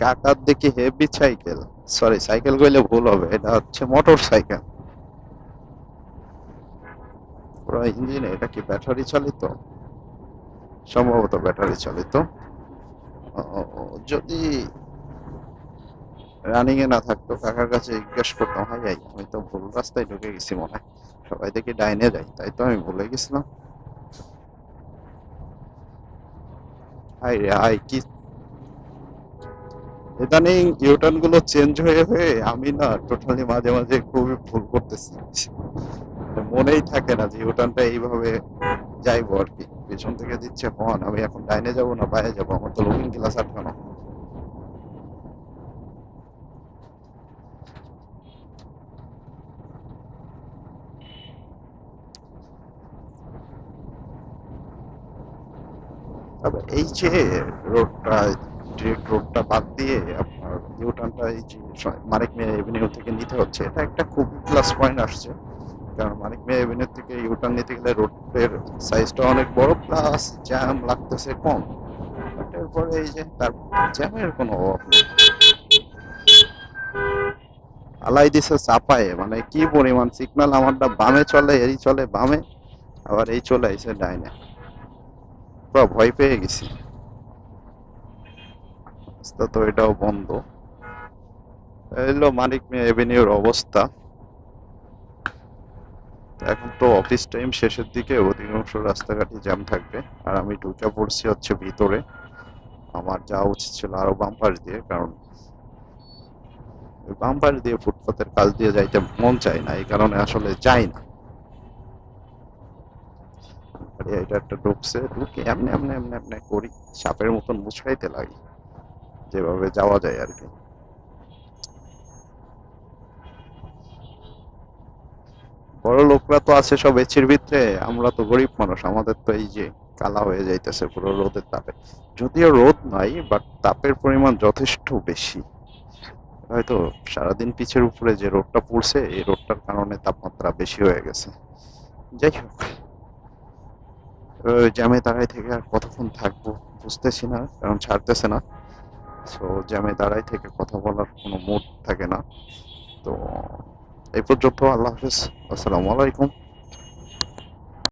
কাকার দেখি heavy cycle, sorry cycle কইলে ভুল হবে, এটা হচ্ছে মোটর সাইকেল। পুরো ইঞ্জিন, এটা কি ব্যাটারি চালিত? সম্ভবত ব্যাটারি চালিত। যদি রানিং এ না থাকতো কাকার কাছে জিজ্ঞেস করতাম, হাই হাই আমি তো ভুল রাস্তায় ঢুকে গেছি মনে হয়, সবাই দেখি ডাইনে যাই, তাই তো আমি ভুলে গেছিলাম। হাই রে হাই, কি ইদানিং ইউটার্ন গুলো চেঞ্জ হয়ে হয়ে আমি না টোটালি মাঝে মাঝে খুবই ভুল করতেছি, মানে মনেই থাকে না যে ইউটার্নটা এইভাবে যাইবো আর কি। পেছন থেকে দিচ্ছে হর্ন, আমি এখন ডাইনে যাবো না বাইরে যাবো, আমার তো লুকিং গ্লাস আটকানো। তবে এই যে রোডটা, ডিরেক্ট রোডটা বাদ দিয়ে আপনার ইউটার্নটা এই যে মানিক মিয়া এভিনিউ থেকে নিতে হচ্ছে, এটা একটা খুব প্লাস পয়েন্ট আসছে। কারণ মানিক মিয়া এভিনিউ থেকে ইউটার্ন নিতে গেলে রোডের সাইজটা অনেক বড়, প্লাস জ্যাম লাগতেছে কম। বাট এরপরে এই যে তার জ্যামের কোনো অভাব নেই, আলাই দিছে চাপায়ে, মানে কি পরিমাণ সিগন্যাল, আমারটা বামে চলে, এই চলে বামে, আবার এই চলে আইছে ডাইনে, পুরো ভয় পেয়ে গেছি। রাস্তা তো এটাও বন্ধ। এলো মানিক মিয়া এভিনিউর অবস্থা। এখন তো অফিস টাইম শেষের দিকে, অধিকাংশ রাস্তাঘাটে জ্যাম থাকবে। আর আমি ঢুকে পড়ছি হচ্ছে ভিতরে। আমার যাওয়া উচিত ছিল আরো বাম পাশ দিয়ে, কারণ ওই বাম পাশ দিয়ে ফুটপাতের কাছ দিয়ে যাইতে মন চায় না, এই কারণে আসলে যাই না। আর এটা একটা ঢুকছে, ঢুকে এমনি এমনি এমনি এমনি করি, সাপের মতন মুচড়াইতে লাগি, যেভাবে যাওয়া যায় আর কি। বড় লোকরা তো আছে সব এচির ভিতরে, আমরা তো গরিব মানুষ, আমাদের তো এই যে কালা হয়ে যাইতেছে পুরো রোদের তাপে। যদিও রোদ নাই, বাট তাপের পরিমাণ যথেষ্ট বেশি। হয়তো সারাদিন পিছের উপরে যে রোদটা পড়ছে, এই রোদটার কারণে তাপমাত্রা বেশি হয়ে গেছে। যাই হোক, জ্যামে দাঁড়াই থেকে আর কতক্ষণ থাকবো বুঝতেছি না, কারণ ছাড়তেছে না। সো জ্যামে দাঁড়াই থেকে কথা বলার কোনো মুড থাকে না। তো এই পর্যন্ত, আল্লাহ হাফিজ, আসসালামু আলাইকুম।